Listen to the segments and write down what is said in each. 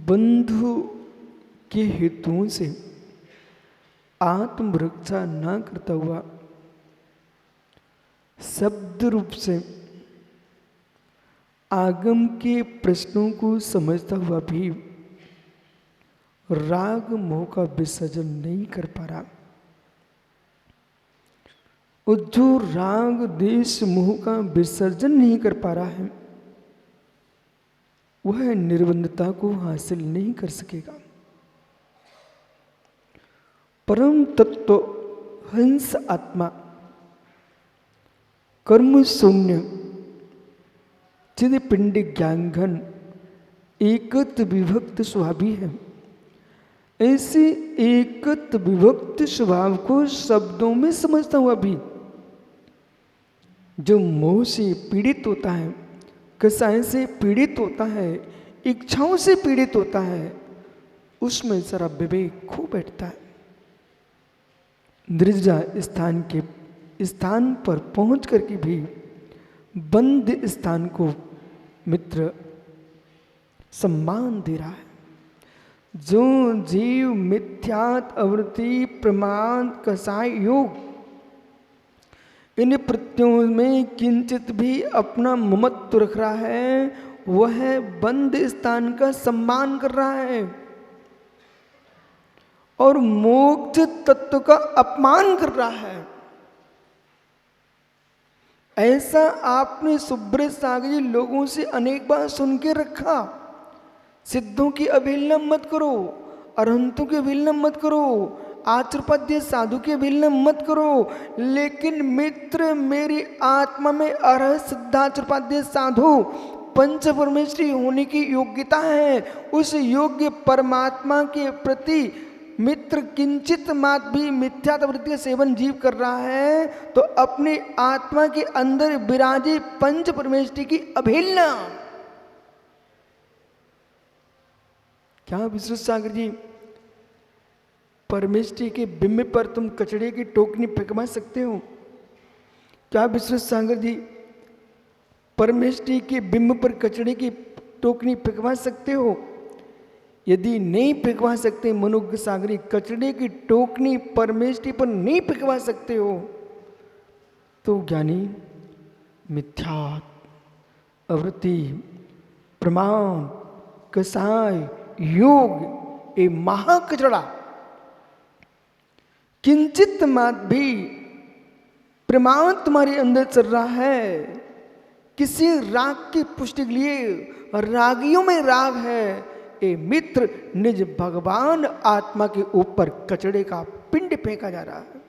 बंधु के हेतुओं से आत्मरक्षा न करता हुआ शब्द रूप से आगम के प्रश्नों को समझता हुआ भी राग मोह का विसर्जन नहीं कर पा रहा। और जो राग देश मोह का विसर्जन नहीं कर पा रहा है वह निर्बंधता को हासिल नहीं कर सकेगा। परम तत्व हंस आत्मा कर्म शून्य चिद पिंड ज्ञान घन एकत विभक्त स्वभाव भी है। ऐसे एकत विभक्त स्वभाव को शब्दों में समझता हुआ भी जो मोह से पीड़ित होता है, कसाय से पीड़ित होता है, इच्छाओं से पीड़ित होता है, उसमें जरा विवेक खो बैठता है। निर्जा स्थान पर पहुंच करके भी बंद स्थान को मित्र सम्मान दे रहा है। जो जीव मिथ्यात आवृत्ति प्रमाद कसाय योग इन प्रत्ययों में किंचित भी अपना ममत्व रख रहा है वह बंद स्थान का सम्मान कर रहा है और मोक्ष तत्व का अपमान कर रहा है। ऐसा आपने सुब्रत सागर जी लोगों से अनेक बार सुन के रखा। सिद्धों की अवहेलना मत करो, अरहंतों की अवहेलना मत करो, आचर्यपाद्य साधु की अवहेलना मत करो, लेकिन मित्र मेरी आत्मा में अरह सिद्धाचर्यपाद्य साधु पंच परमेश्वरी होने की योग्यता है। उस योग्य परमात्मा के प्रति मित्र किंचित मात्र भी मिथ्यात्ववृत्ति का सेवन जीव कर रहा है तो अपनी आत्मा के अंदर विराजे पंच परमेश्वरी की अवहेलना। क्या विश्व सागर जी परमेश्वरी के बिंब पर तुम कचड़े की टोकनी फेंकवा सकते हो? क्या विश्व सागर जी परमेश्वरी के बिंब पर कचड़े की टोकनी फेंकवा सकते हो? यदि नहीं फेंकवा सकते मनोज्ञ सागरी कचड़े की टोकनी परमेश्वरी पर नहीं फेंकवा सकते हो तो ज्ञानी मिथ्यात आवृत्ति प्रमाण कसाय योग ए महाकचड़ा किंचित मात्र भी प्रमाण तुम्हारे अंदर चल रहा है। किसी राग की पुष्टि के लिए रागियों में राग है। ए मित्र निज भगवान आत्मा के ऊपर कचड़े का पिंड फेंका जा रहा है।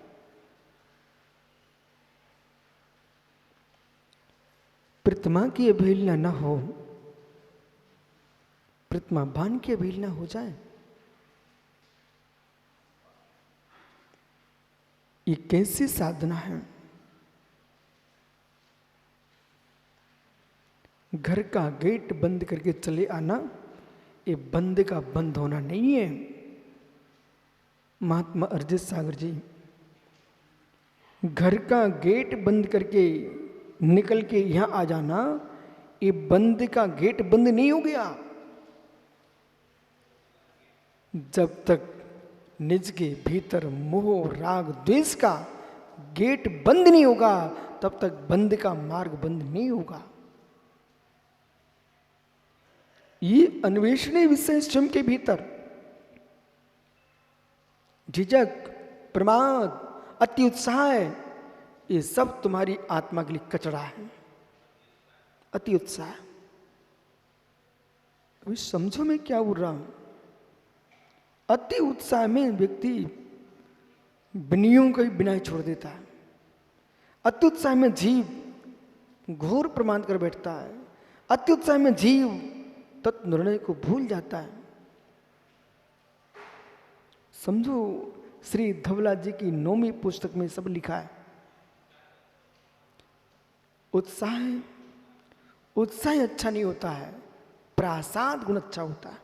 प्रतिमा की अवहेलना न हो, प्रतिमा भान की अवहेलना हो जाए, ये कैसी साधना है? घर का गेट बंद करके चले आना ये बंद का बंद होना नहीं है। महात्मा अरजित सागर जी घर का गेट बंद करके निकल के यहां आ जाना ये बंद का गेट बंद नहीं हो गया। जब तक निज के भीतर मोह राग द्वेष का गेट बंद नहीं होगा तब तक बंद का मार्ग बंद नहीं होगा। ये अन्वेषणीय विषय स्वयं के भीतर झिझक प्रमाद अति उत्साह ये सब तुम्हारी आत्मा के लिए कचरा है। अति उत्साह अभी समझो मैं क्या बोल रहा हूं। अति उत्साह में व्यक्ति विनियों को भी बिना छोड़ देता है। अति उत्साह में जीव घोर प्रमाण कर बैठता है। अति उत्साह में जीव तत्व निर्णय को भूल जाता है। समझो श्री धवला जी की 9वीं पुस्तक में सब लिखा है। उत्साह अच्छा नहीं होता है, प्रसाद गुण अच्छा होता है।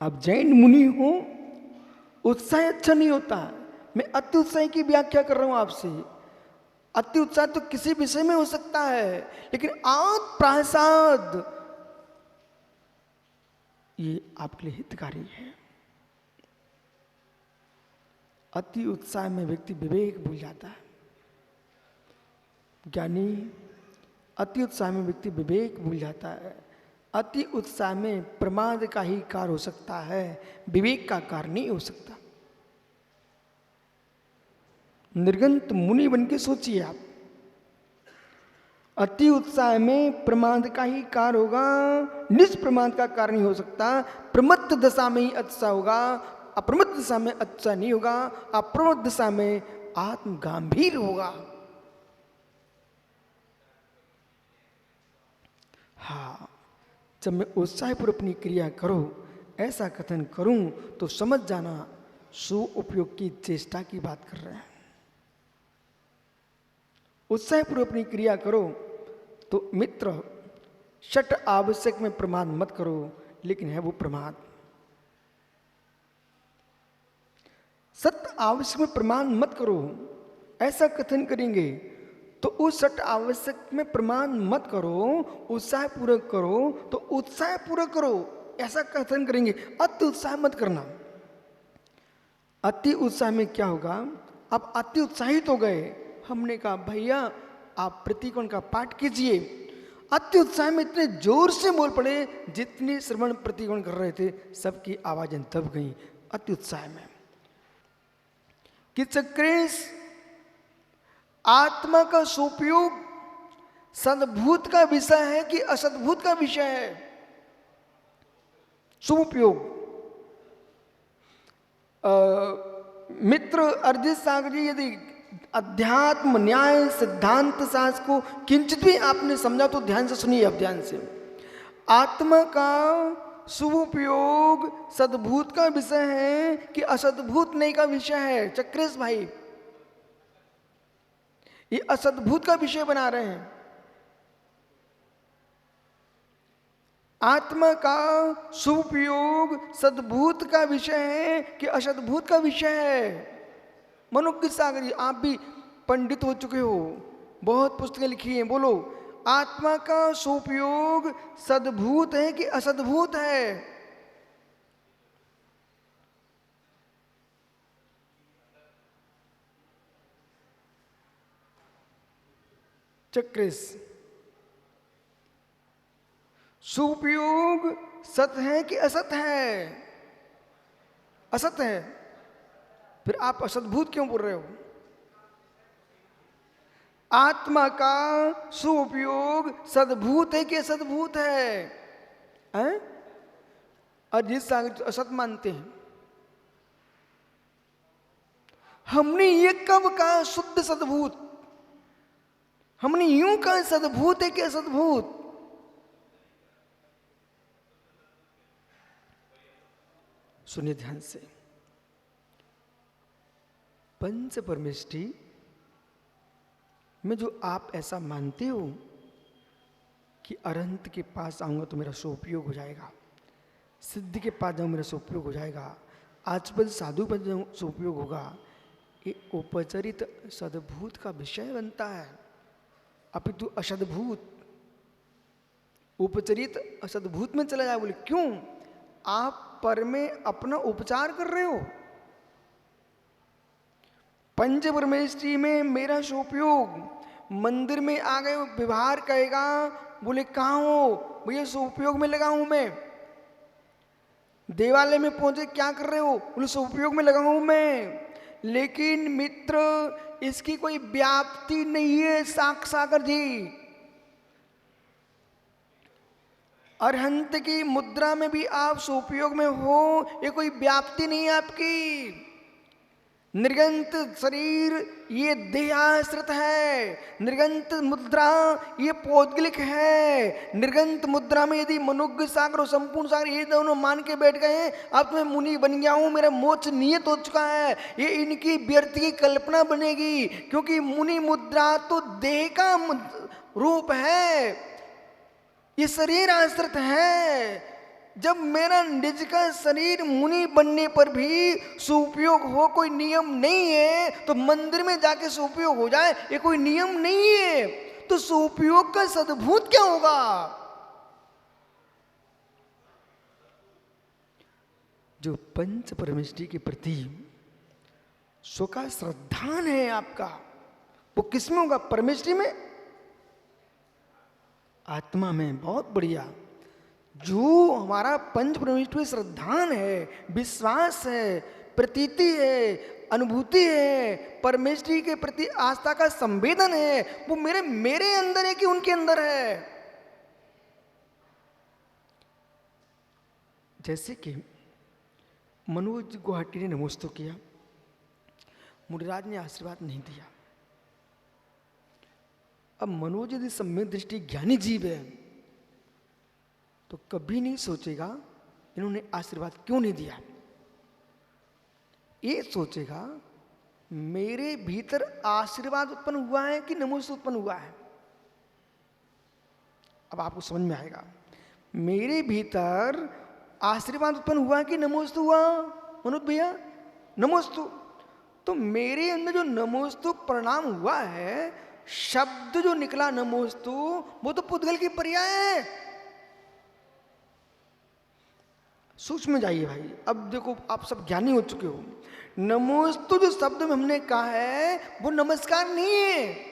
आप जैन मुनि हो, उत्साह अच्छा नहीं होता है। मैं अति उत्साह की व्याख्या कर रहा हूं आपसे। अति उत्साह तो किसी विषय में हो सकता है, लेकिन आत्म प्रसाद ये आपके लिए हितकारी है। अति उत्साह में व्यक्ति विवेक भूल जाता है। ज्ञानी अति उत्साह में व्यक्ति विवेक भूल जाता है। अति उत्साह में प्रमाद का ही कार्य हो सकता है, विवेक का कार्य नहीं हो सकता। निर्गंत मुनि बन के सोचिए आप, अति उत्साह में प्रमाद का ही कार्य होगा, निष्प्रमाद का कार्य नहीं हो सकता। प्रमत्त दशा में ही अतिशय होगा, अप्रमत्त दशा में अतिशय नहीं होगा, अप्रमत्त दशा में आत्म गंभीर होगा। हाँ, जब मैं उत्साहपूर्वक अपनी क्रिया करूं, ऐसा कथन करूं, तो समझ जाना सु उपयोग की चेष्टा की बात कर रहे हैं। उत्साहपूर्वक अपनी क्रिया करो तो मित्र, षट आवश्यक में प्रमाद मत करो, लेकिन है वो प्रमाद। सत आवश्यक में प्रमाद मत करो, ऐसा कथन करेंगे तो उस सट आवश्यक में प्रमाण मत करो, उत्साह पूर्वक करो तो उत्साह पूर्वक करो, ऐसा कथन करेंगे। अति उत्साह मत करना। अति उत्साह में क्या होगा, आप अति उत्साहित हो गए, हमने कहा भैया आप प्रतिकोण का पाठ कीजिए। अति उत्साह में इतने जोर से बोल पड़े, जितने श्रवण प्रतिकोण कर रहे थे सबकी आवाजें दब गई अति उत्साह में। कि चक्रेश आत्मा का सुपयोग सद्भूत का विषय है कि असद्भूत का विषय है? सुपयोग। मित्र अरिजीत सागर जी, यदि अध्यात्म न्याय सिद्धांत शास्त्र को किंचित भी आपने समझा तो ध्यान से सुनिए। अब ध्यान से, आत्मा का सुपयोग सद्भूत का विषय है कि असद्भूत नहीं का विषय है? चक्रेश भाई, ये असद्भूत का विषय बना रहे हैं। आत्मा का सुपयोग सद्भूत का विषय है कि असद्भूत का विषय है? मनोज्ञ सागर जी, आप भी पंडित हो चुके हो, बहुत पुस्तकें लिखी हैं, बोलो आत्मा का सुपयोग सद्भूत है कि असद्भूत है? चक्रेश, सुपयोग सत है कि असत है? असत है। फिर आप असद्भूत क्यों बोल रहे हो? आत्मा का सुपयोग सद्भूत है कि असद्भूत है? अरिजीत सागर असत मानते हैं। हमने ये कब कहा शुद्ध सद्भूत? हमने यूं कहा सद्भूत है कि असद्भूत? सुनिए ध्यान से, पंच परमेष्टि में जो आप ऐसा मानते हो कि अरहंत के पास आऊंगा तो मेरा सोपयोग हो जाएगा, सिद्ध के पास जाऊं मेरा सोपयोग हो जाएगा, आचपद साधु पर जाऊं सोपयोग होगा, ये उपचरित सद्भूत का विषय बनता है, अपितु असद्भूत। उपचरित असद्भूत में चला जाए। बोले क्यों? आप पर में अपना उपचार कर रहे हो। पंच परमेष्टि में मेरा सोपयोग, मंदिर में आ गए व्यवहार कहेगा, बोले कहाँ हो भैया? सोपयोग में लगा हूं मैं। देवालय में पहुंचे, क्या कर रहे हो? बोले सोपयोग में लगा हूं मैं। लेकिन मित्र, इसकी कोई व्याप्ति नहीं है। सागर जी, अरहंत की मुद्रा में भी आप सोपयोग में हो, ये कोई व्याप्ति नहीं है आपकी। निर्गंत शरीर ये देहाश्रित है, निर्गंत मुद्रा ये पौद्गलिक है। निर्गंत मुद्रा में यदि मनोज्ञ सागर और संपूर्ण सागर ये दोनों मान के बैठ गए हैं, अब मैं मुनि बन गया हूं, मेरा मोक्ष नियत हो चुका है, ये इनकी व्यर्थ की कल्पना बनेगी। क्योंकि मुनि मुद्रा तो देह का रूप है, ये शरीर आश्रित है। जब मेरा निज का शरीर मुनि बनने पर भी सुपयोग हो, कोई नियम नहीं है। तो मंदिर में जाके सुपयोग हो जाए, ये कोई नियम नहीं है। तो सुपयोग का सद्भूत क्या होगा? जो पंच परमेष्टि के प्रति सो का श्रद्धान है आपका, वो किस में होगा? परमेष्टि में, आत्मा में। बहुत बढ़िया। जो हमारा पंच परमेष्टि में श्रद्धान है, विश्वास है, प्रतीति है, अनुभूति है, परमेष्टि के प्रति आस्था का संवेदन है, वो मेरे अंदर है कि उनके अंदर है? जैसे कि मनोज गुवाहाटी ने नमोस्तु किया, मुनिराज ने आशीर्वाद नहीं दिया। अब मनोज यदि सम्यक दृष्टि ज्ञानी जीव है तो कभी नहीं सोचेगा इन्होंने आशीर्वाद क्यों नहीं दिया। ये सोचेगा मेरे भीतर आशीर्वाद उत्पन्न हुआ है कि नमोस्तु उत्पन्न हुआ है। अब आपको समझ में आएगा, मेरे भीतर आशीर्वाद उत्पन्न हुआ कि नमोस्तु हुआ? मनोज भैया, नमोस्तु। तो मेरे अंदर जो नमोस्तु प्रणाम हुआ है, शब्द जो निकला नमोस्तु, वो तो पुद्गल की पर्याय है। सूक्ष्म में जाइए भाई। अब देखो, आप सब ज्ञानी हो चुके हो। नमोस्तु जो शब्द में हमने कहा है वो नमस्कार नहीं है।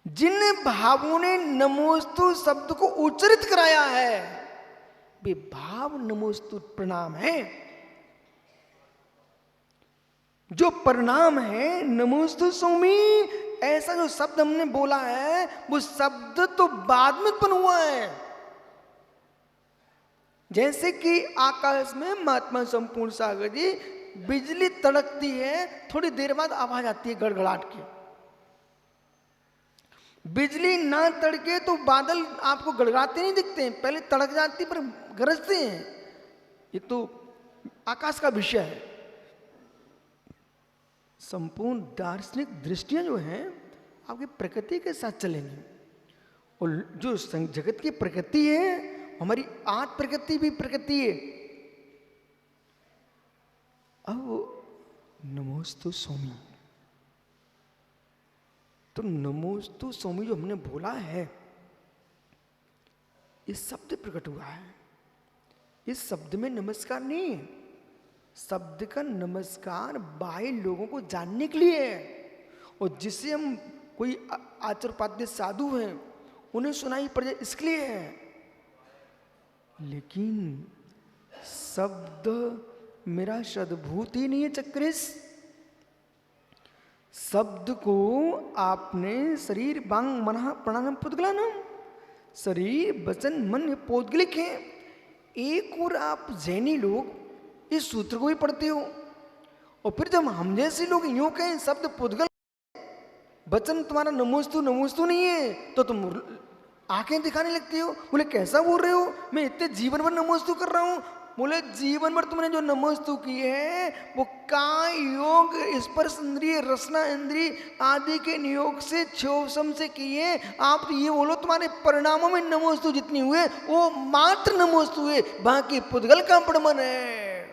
जिन भावों ने नमोस्तु शब्द को उच्चारित कराया है वे भाव नमोस्तु प्रणाम है। जो प्रणाम है नमोस्तु सौमी, ऐसा जो शब्द हमने बोला है वो शब्द तो बाद में उत्पन्न हुआ है। जैसे कि आकाश में महात्मा संपूर्ण सागर जी बिजली तड़कती है, थोड़ी देर बाद आवाज आती है गड़गड़ाहट की। बिजली ना तड़के तो बादल आपको गड़गड़ाते नहीं दिखते हैं, पहले तड़क जाती पर गरजते हैं। ये तो आकाश का विषय है। संपूर्ण दार्शनिक दृष्टियां जो हैं आपकी प्रकृति के साथ चलेंगी, और जो जगत की प्रकृति है हमारी आत्म प्रकृति भी प्रकृति है। अब नमोस्तु सौमी, तो नमोस्तु सौमी जो हमने बोला है इस शब्द प्रकट हुआ है। इस शब्द में नमस्कार नहीं है। शब्द का नमस्कार बाह्य लोगों को जानने के लिए है, और जिसे हम कोई आचार्योपाध्याय साधु हैं उन्हें सुनाई पड़ जाए इसके लिए है। लेकिन शब्द मेरा सद्भूत ही नहीं है चक्रिस। शब्द को आपने शरीर वांग मनः प्राणायाम पुद्गलानाम, शरीर वचन मन पौद्गलिक है। एक और आप जैनी लोग इस सूत्र को भी पढ़ते हो, और फिर जब हम जैसे लोग यूं कहें शब्द पुद्गल, वचन तुम्हारा नमोस्तु नमोस्तु नहीं है, तो तुम आंखें दिखाने लगती हो। बोले कैसा बोल रहे हो, मैं इतने जीवन भर नमोस्तु कर रहा हूं। बोले जीवन भर तुमने जो नमोस्तु की है वो काय योग स्पर्श इंद्रिय रसना इंद्रिय आदि के नियोग से क्षोभम से किए। आप तो ये बोलो तुम्हारे परिणामों में नमोस्तु जितनी हुए वो मात्र नमोस्तु हुए, बाकी पुद्गल का प्रमाण है।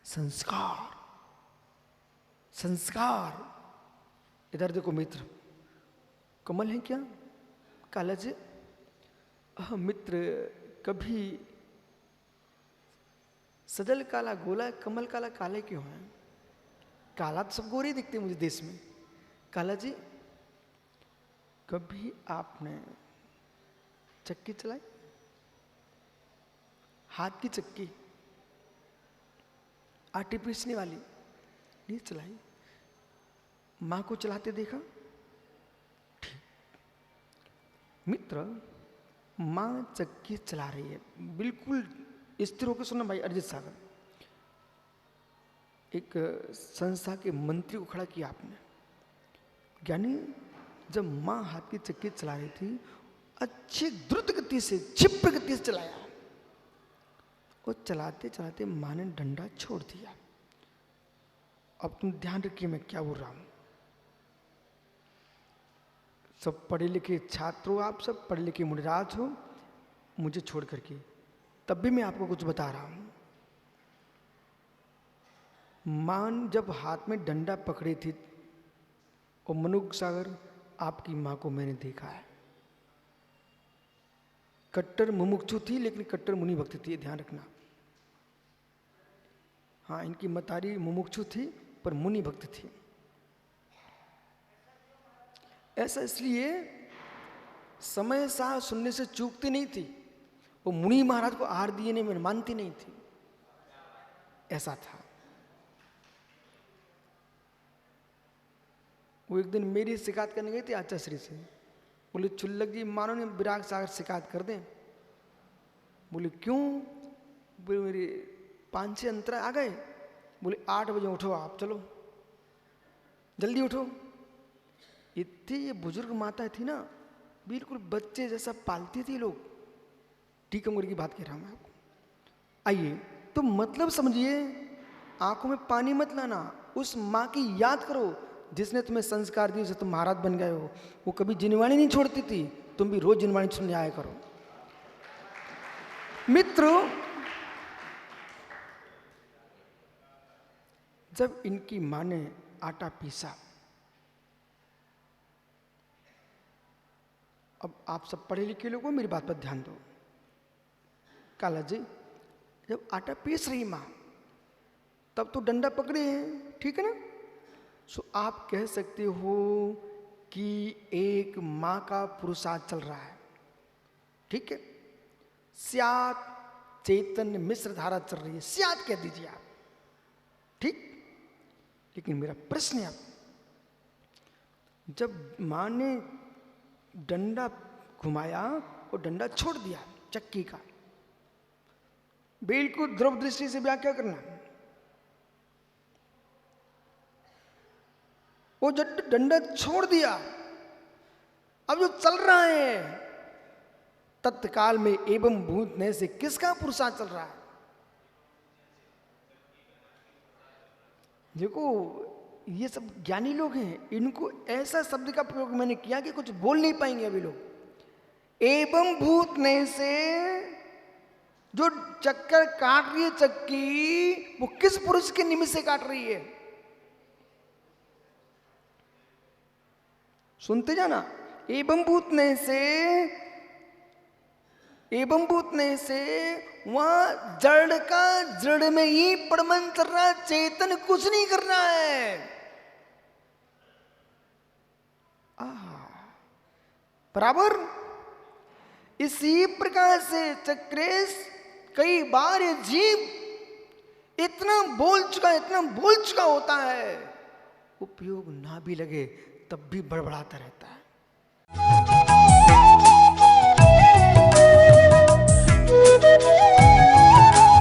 संस्कार, संस्कार। इधर देखो मित्र, कमल है क्या काला जी? मित्र कभी सजल काला गोला, कमल काला काले क्यों है? काला तो सब गोरे दिखते मुझे देश में। काला जी, कभी आपने चक्की चलाई? हाथ की चक्की, आटे पीसने वाली नहीं चलाई? मां को चलाते देखा? ठीक। मित्र, मां चक्की चला रही है, बिल्कुल स्थिर होकर सुनना भाई। अरिजीत सागर, एक संस्था के मंत्री को खड़ा किया आपने। ज्ञानी, जब मां हाथ की चक्की चला रही थी अच्छी द्रुत गति से, क्षिप्र गति से चलाया, और चलाते चलाते मां ने डंडा छोड़ दिया। अब तुम ध्यान रखिए मैं क्या बोल रहा हूं। सब पढ़े लिखे छात्र हो, आप सब पढ़े लिखे मुनिराज हो, मुझे छोड़ करके, तब भी मैं आपको कुछ बता रहा हूं। मां जब हाथ में डंडा पकड़ी थी, और मनुष्य सागर आपकी मां को मैंने देखा है, कट्टर मुमुक्षु थी लेकिन कट्टर मुनि भक्त थी, ध्यान रखना। हाँ, इनकी मतारी मुमुक्षु थी पर मुनि भक्त थी। ऐसा इसलिए समय साथ सुनने से चूकती नहीं थी, वो मुनि महाराज को आहार दिए नहीं मैं मानती नहीं थी, ऐसा था। वो एक दिन मेरी शिकायत करने गई थी आचार्य से, बोले चुल्लक जी मानो ने विराग सागर शिकायत कर दें। बोले क्यों? बोले मेरे 5-6 अंतरा आ गए। बोले 8 बजे उठो आप, चलो जल्दी उठो। इतनी ये बुजुर्ग माता थी ना, बिल्कुल बच्चे जैसा पालती थी लोग। टीकमगढ़ की बात कह रहा हूं मैं आपको। आइए, तो मतलब समझिए, आंखों में पानी मत लाना, उस माँ की याद करो जिसने तुम्हें संस्कार दिए, तुम महाराज बन गए हो। वो कभी जिनवाणी नहीं छोड़ती थी, तुम भी रोज जिनवाणी सुनने आया करो। मित्रों, जब इनकी माँ ने आटा पीसा, अब आप सब पढ़े लिखे लोग हो, मेरी बात पर ध्यान दो। काला जी, जब आटा पीस रही माँ, तब तो डंडा पकड़े हैं, ठीक है ना? सो आप कह सकते हो कि एक माँ का पुरुषार्थ चल रहा है, ठीक है? स्यात् चैतन्य मिश्र धारा चल रही है, स्यात् कह दीजिए आप, ठीक? लेकिन मेरा प्रश्न है, जब माँ ने डंडा घुमाया और डंडा छोड़ दिया चक्की का, बिल्कुल ध्रुव दृष्टि से व्याख्या करना, वो जब डंडा छोड़ दिया, अब जो चल रहा है तत्काल में एवं भूतने से किसका पुरुषार्थ चल रहा है? देखो, ये सब ज्ञानी लोग हैं, इनको ऐसा शब्द का प्रयोग मैंने किया कि कुछ बोल नहीं पाएंगे अभी लोग। एवं भूतने से जो चक्कर काट रही है चक्की, वो किस पुरुष के निमित्त से काट रही है? सुनते जाना। एवं भूतने से वहां जड़ का जड़ में ही परमन चल रहा, चेतन कुछ नहीं कर रहा है। बराबर इसी प्रकार से चक्रेश कई बार ये जीव इतना बोल चुका होता है, उपयोग ना भी लगे तब भी बड़बड़ाता रहता है।